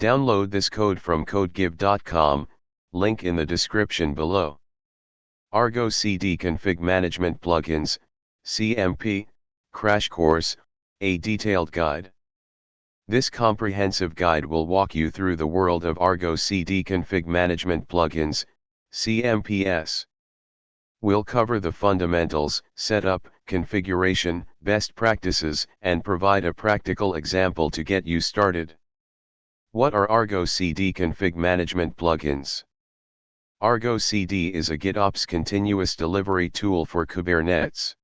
Download this code from codegive.com, link in the description below. Argo CD Config Management Plugins, CMP, Crash Course, a detailed guide. This comprehensive guide will walk you through the world of Argo CD Config Management Plugins, cmps. We'll cover the fundamentals, setup, configuration, best practices, and provide a practical example to get you started. What are Argo CD Config Management Plugins? Argo CD is a GitOps continuous delivery tool for Kubernetes.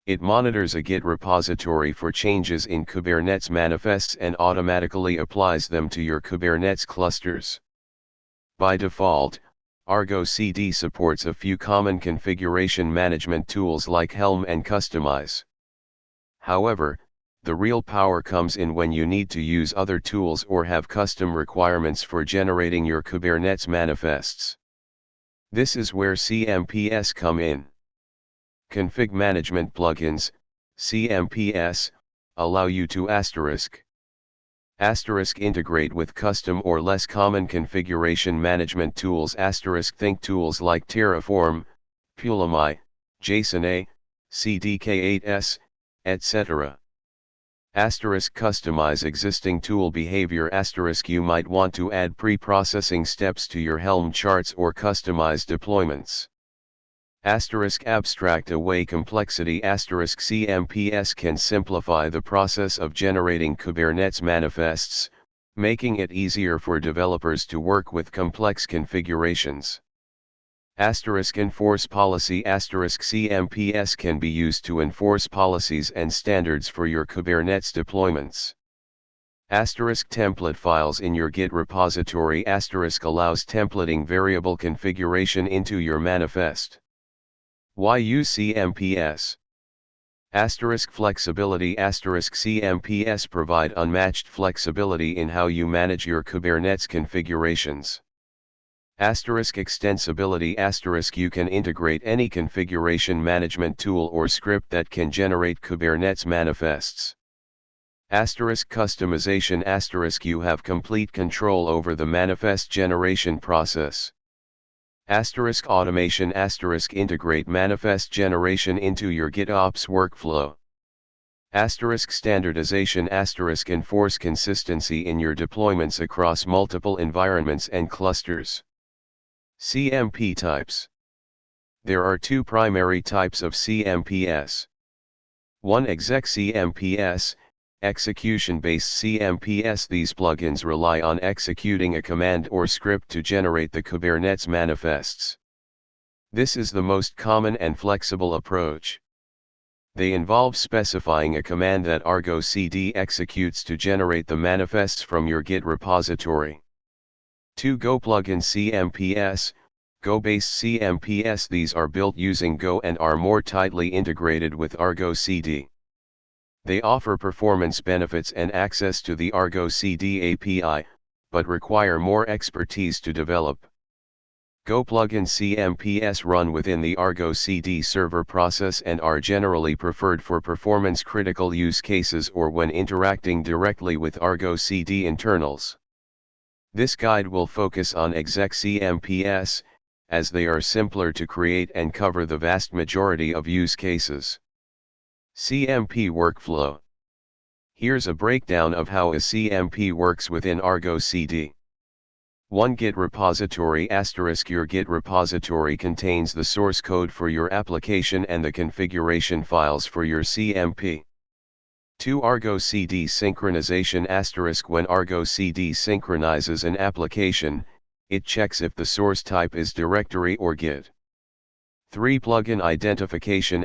It monitors a Git repository for changes in Kubernetes manifests and automatically applies them to your Kubernetes clusters. By default, Argo CD supports a few common configuration management tools like Helm and Kustomize. However, the real power comes in when you need to use other tools or have custom requirements for generating your Kubernetes manifests. This is where cmps come in. Config Management Plugins, cmps, allow you to integrate with custom or less common configuration management tools. Think tools like Terraform, Pulumi, JSON-A, CDK8s, etc. Customize existing tool behavior. You might want to add pre-processing steps to your Helm charts or customize deployments. Abstract away complexity. CMPS can simplify the process of generating Kubernetes manifests, making it easier for developers to work with complex configurations. Enforce policy. CMPS can be used to enforce policies and standards for your Kubernetes deployments. Template files in your Git repository. Allows templating variable configuration into your manifest. Why use CMPS? Flexibility. CMPS provide unmatched flexibility in how you manage your Kubernetes configurations. Extensibility. You can integrate any configuration management tool or script that can generate Kubernetes manifests. Customization. You have complete control over the manifest generation process. Automation. Integrate manifest generation into your GitOps workflow. Standardization. Enforce consistency in your deployments across multiple environments and clusters. CMP types. There are two primary types of CMPS. 1. Exec CMPS, execution-based CMPS. These plugins rely on executing a command or script to generate the Kubernetes manifests. This is the most common and flexible approach. They involve specifying a command that Argo CD executes to generate the manifests from your Git repository. 2. Go plugin CMPS, Go-based CMPS. These are built using Go and are more tightly integrated with Argo CD. They offer performance benefits and access to the Argo CD API, but require more expertise to develop. Go plugin CMPS run within the Argo CD server process and are generally preferred for performance-critical use cases or when interacting directly with Argo CD internals. This guide will focus on exec CMPS, as they are simpler to create and cover the vast majority of use cases. CMP workflow. Here's a breakdown of how a CMP works within Argo CD. 1. Git repository. Your Git repository contains the source code for your application and the configuration files for your CMP. 2. Argo CD synchronization. When Argo CD synchronizes an application, it checks if the source type is directory or Git. 3. Plugin identification.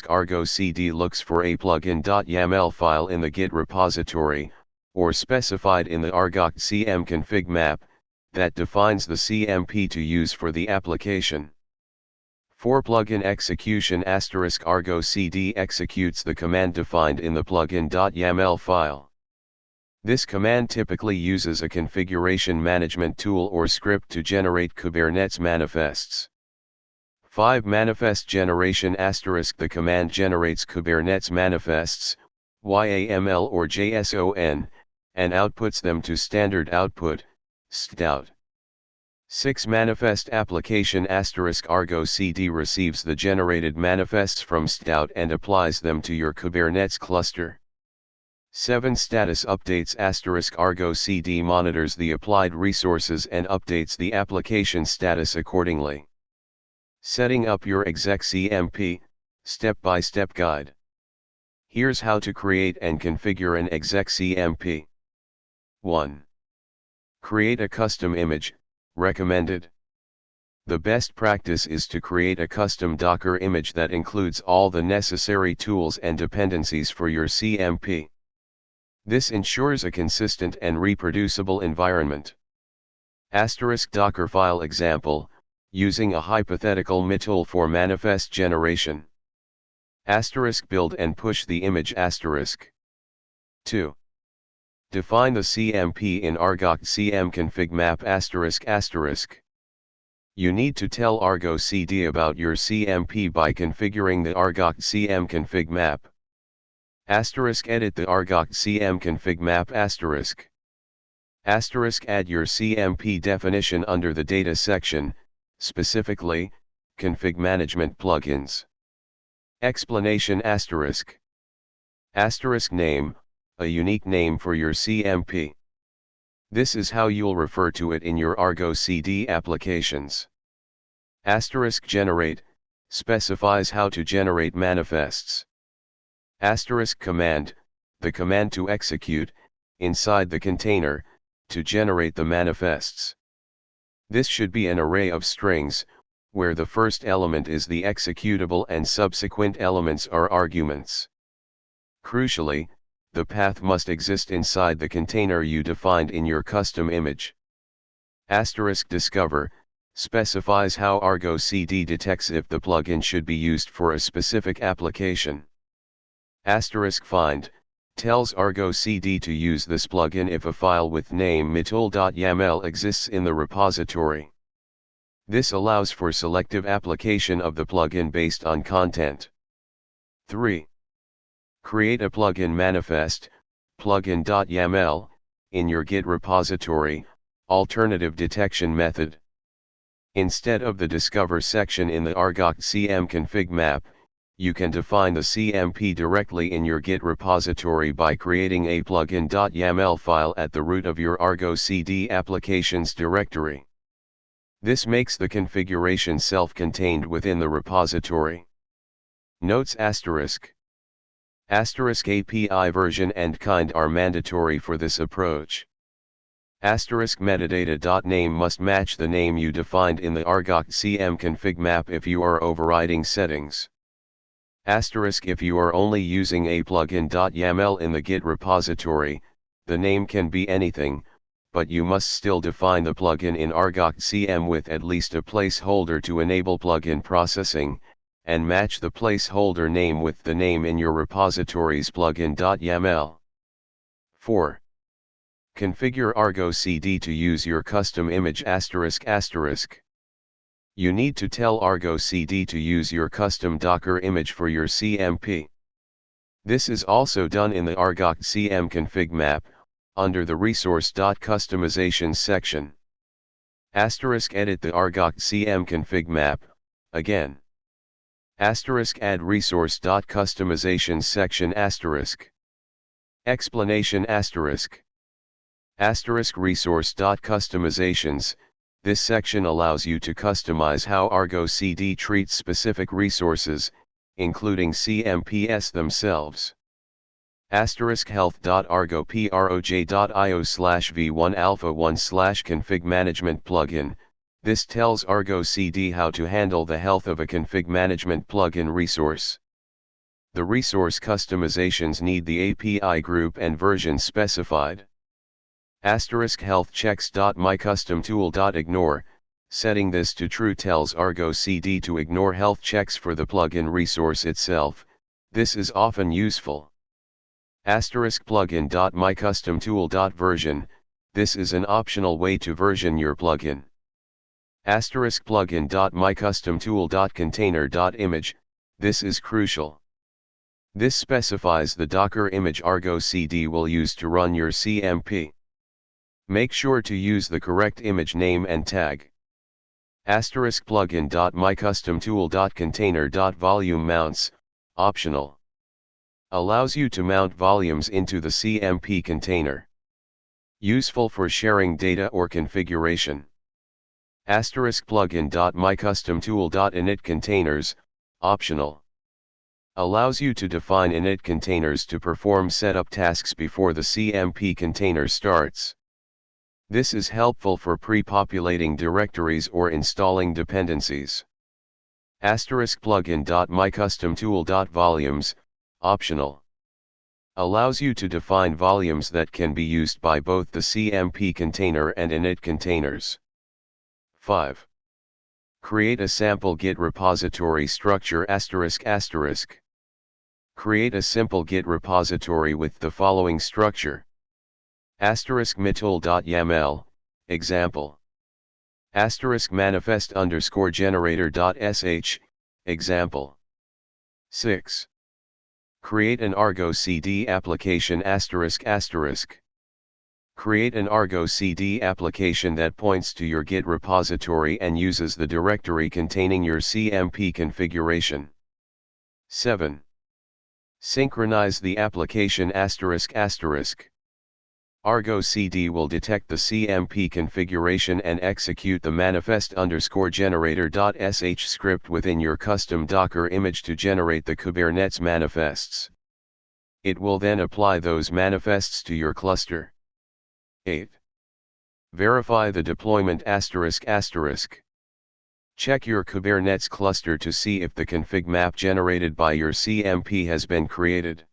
Argo CD looks for a plugin.yaml file in the Git repository, or specified in the Argo CM config map, that defines the CMP to use for the application. 4. Plugin execution. Argo CD executes the command defined in the plugin.yaml file. This command typically uses a configuration management tool or script to generate Kubernetes manifests. 5. Manifest generation. The command generates Kubernetes manifests, YAML or JSON, and outputs them to standard output, stout. 6. Manifest application * Argo CD receives the generated manifests from stout and applies them to your Kubernetes cluster. 7. Status updates * Argo CD monitors the applied resources and updates the application status accordingly. Setting up your exec CMP, step-by-step guide. Here's how to create and configure an exec CMP. 1. Create a custom image, recommended. The best practice is to create a custom Docker image that includes all the necessary tools and dependencies for your CMP. This ensures a consistent and reproducible environment. * Dockerfile example, using a hypothetical MITOL for manifest generation. * build and push the image *. 2. Define the CMP in Argo cmconfig map ***. You need to tell Argo CD about your CMP by configuring the Argo cmconfig map. Edit the Argo cmconfig map **. Add your CMP definition under the data section, specifically, config management plugins. Explanation **. Name, a unique name for your CMP. This is how you'll refer to it in your Argo CD applications. Generate, specifies how to generate manifests. Command, the command to execute, inside the container, to generate the manifests. This should be an array of strings, where the first element is the executable and subsequent elements are arguments. Crucially, the path must exist inside the container you defined in your custom image. Discover, specifies how Argo CD detects if the plugin should be used for a specific application. Find, tells Argo CD to use this plugin if a file with name mitol.yaml exists in the repository. This allows for selective application of the plugin based on content. 3. Create a plugin manifest, plugin.yaml, in your Git repository, alternative detection method. Instead of the Discover section in the Argo cmconfig map, you can define the CMP directly in your Git repository by creating a plugin.yaml file at the root of your Argo CD applications directory. This makes the configuration self-contained within the repository. Notes ***. API version and kind are mandatory for this approach. Metadata.name must match the name you defined in the Argo cmconfig map if you are overriding settings. If you are only using a plugin.yaml in the Git repository, the name can be anything, but you must still define the plugin in Argo CM with at least a placeholder to enable plugin processing, and match the placeholder name with the name in your repository's plugin.yaml. 4. Configure Argo CD to use your custom image ***. You need to tell Argo CD to use your custom Docker image for your CMP. This is also done in the Argo cmconfig map, under the resource.customizations section. Edit the Argo cmconfig map, again. Add resource.customizations section Explanation resource.customizations. This section allows you to customize how Argo CD treats specific resources, including CMPs themselves. health.argoproj.io/v1alpha1/config management plugin. This tells Argo CD how to handle the health of a config management plugin resource. The resource customizations need the API group and version specified. health_checks.mycustomtool.ignore, setting this to true tells Argo CD to ignore health checks for the plugin resource itself. This is often useful. plugin.mycustomtool.version, this is an optional way to version your plugin. plugin.mycustomtool.container.image, this is crucial. This specifies the Docker image Argo CD will use to run your CMP. Make sure to use the correct image name and tag. *plugin.mycustomtool.container.volume mounts, optional. Allows you to mount volumes into the CMP container. Useful for sharing data or configuration. *plugin.mycustomtool.init containers, optional. Allows you to define init containers to perform setup tasks before the CMP container starts. This is helpful for pre-populating directories or installing dependencies. *plugin.mycustomtool.volumes, optional. Allows you to define volumes that can be used by both the CMP container and init containers. 5. Create a sample Git repository structure ***. Create a simple Git repository with the following structure. *mitool.yaml, example. *manifest_generator.sh, example. 6. Create an Argo CD application ***. Create an Argo CD application that points to your Git repository and uses the directory containing your CMP configuration. 7. Synchronize the application ***. Argo CD will detect the CMP configuration and execute the manifest_generator.sh script within your custom Docker image to generate the Kubernetes manifests. It will then apply those manifests to your cluster. 8. Verify the deployment ***. Check your Kubernetes cluster to see if the config map generated by your CMP has been created.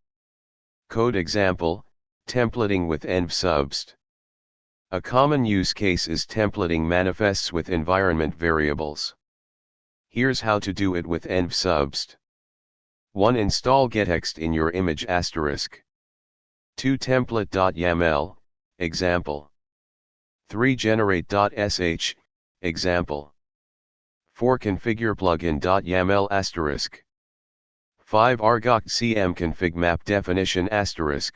Code example, templating with env-subst. A common use case is templating manifests with environment variables. Here's how to do it with env-subst. 1. Install gettext in your image ***. 2. Template.yaml, example. 3. Generate.sh, example. 4. Configure plugin.yaml**. 5. Argo cm config map definition ***.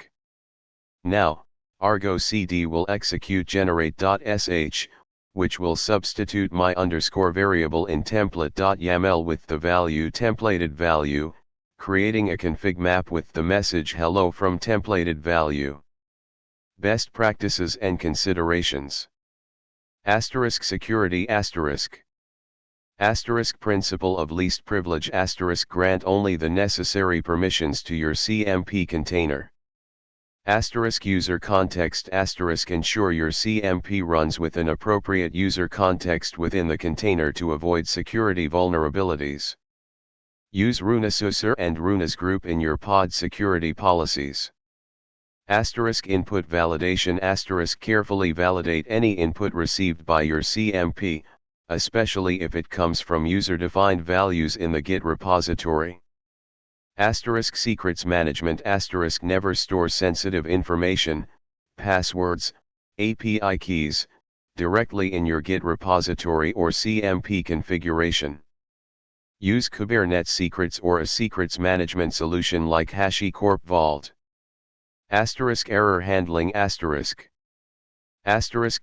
Now, Argo CD will execute generate.sh, which will substitute my underscore variable in template.yaml with the value templated value, creating a config map with the message hello from templated value. Best practices and considerations. Security principle of least privilege grant only the necessary permissions to your CMP container. User context ensure your CMP runs with an appropriate user context within the container to avoid security vulnerabilities. Use runesuser and runes group in your pod security policies. Input validation carefully validate any input received by your CMP, especially if it comes from user-defined values in the Git repository. Secrets management never store sensitive information, passwords, API keys, directly in your Git repository or CMP configuration. Use Kubernetes secrets or a secrets management solution like HashiCorp Vault. Error handling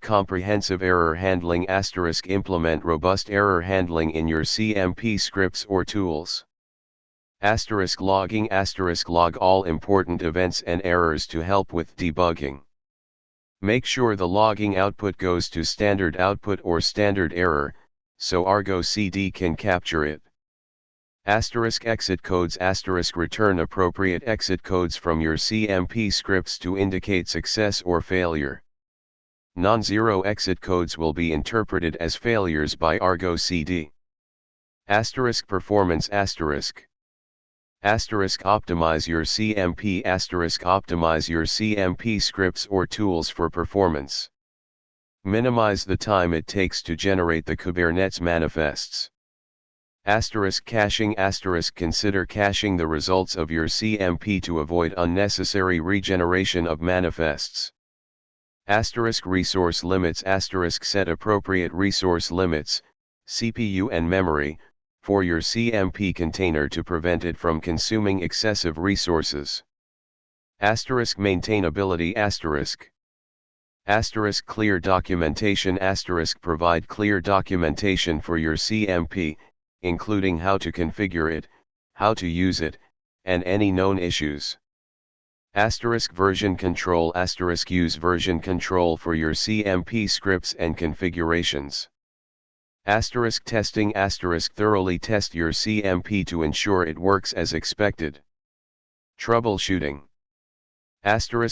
comprehensive error handling implement robust error handling in your CMP scripts or tools. Logging log all important events and errors to help with debugging. Make sure the logging output goes to standard output or standard error, so Argo CD can capture it. Exit codes return appropriate exit codes from your CMP scripts to indicate success or failure. Non-zero exit codes will be interpreted as failures by Argo CD. Performance optimize your CMP optimize your CMP scripts or tools for performance. Minimize the time it takes to generate the Kubernetes manifests. Caching consider caching the results of your CMP to avoid unnecessary regeneration of manifests. Resource limits set appropriate resource limits, CPU and memory, for your CMP container to prevent it from consuming excessive resources. Maintainability clear documentation provide clear documentation for your CMP, including how to configure it, how to use it, and any known issues. Version control use version control for your CMP scripts and configurations. Testing thoroughly test your CMP to ensure it works as expected. Troubleshooting.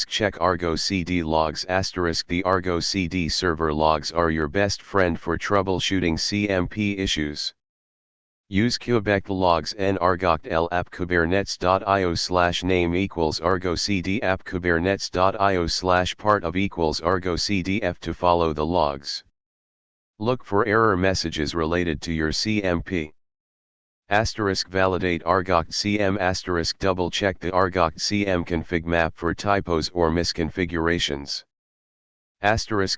Check Argo CD logs. The Argo CD server logs are your best friend for troubleshooting CMP issues. Use Quebec logs n argoct app kubernetes.io/name equals argo cd app kubernetes.io/part of equals argo cdf to follow the logs. Look for error messages related to your CMP. Validate argoct cm double check the argoct cm config map for typos or misconfigurations.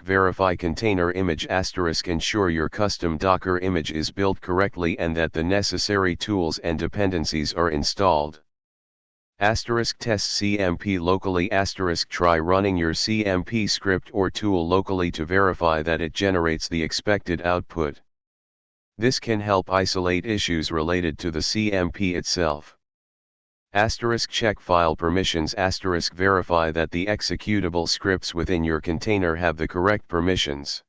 Verify container image. Ensure your custom Docker image is built correctly and that the necessary tools and dependencies are installed. Test CMP locally. Try running your CMP script or tool locally to verify that it generates the expected output. This can help isolate issues related to the CMP itself. Check file permissions. Verify that the executable scripts within your container have the correct permissions.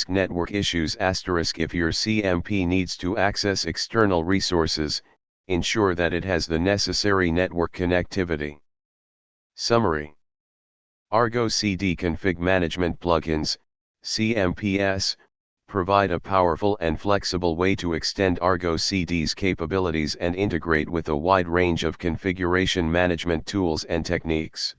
Network issues. If your CMP needs to access external resources, ensure that it has the necessary network connectivity. Summary. Argo CD Config Management Plugins, CMPS, provide a powerful and flexible way to extend Argo CD's capabilities and integrate with a wide range of configuration management tools and techniques.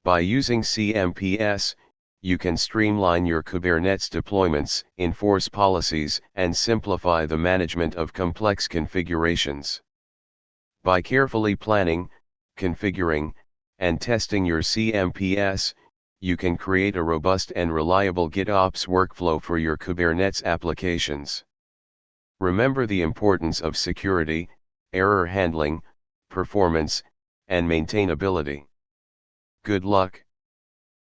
By using CMPS, you can streamline your Kubernetes deployments, enforce policies, and simplify the management of complex configurations. By carefully planning, configuring, and testing your CMPS, you can create a robust and reliable GitOps workflow for your Kubernetes applications. Remember the importance of security, error handling, performance, and maintainability. Good luck.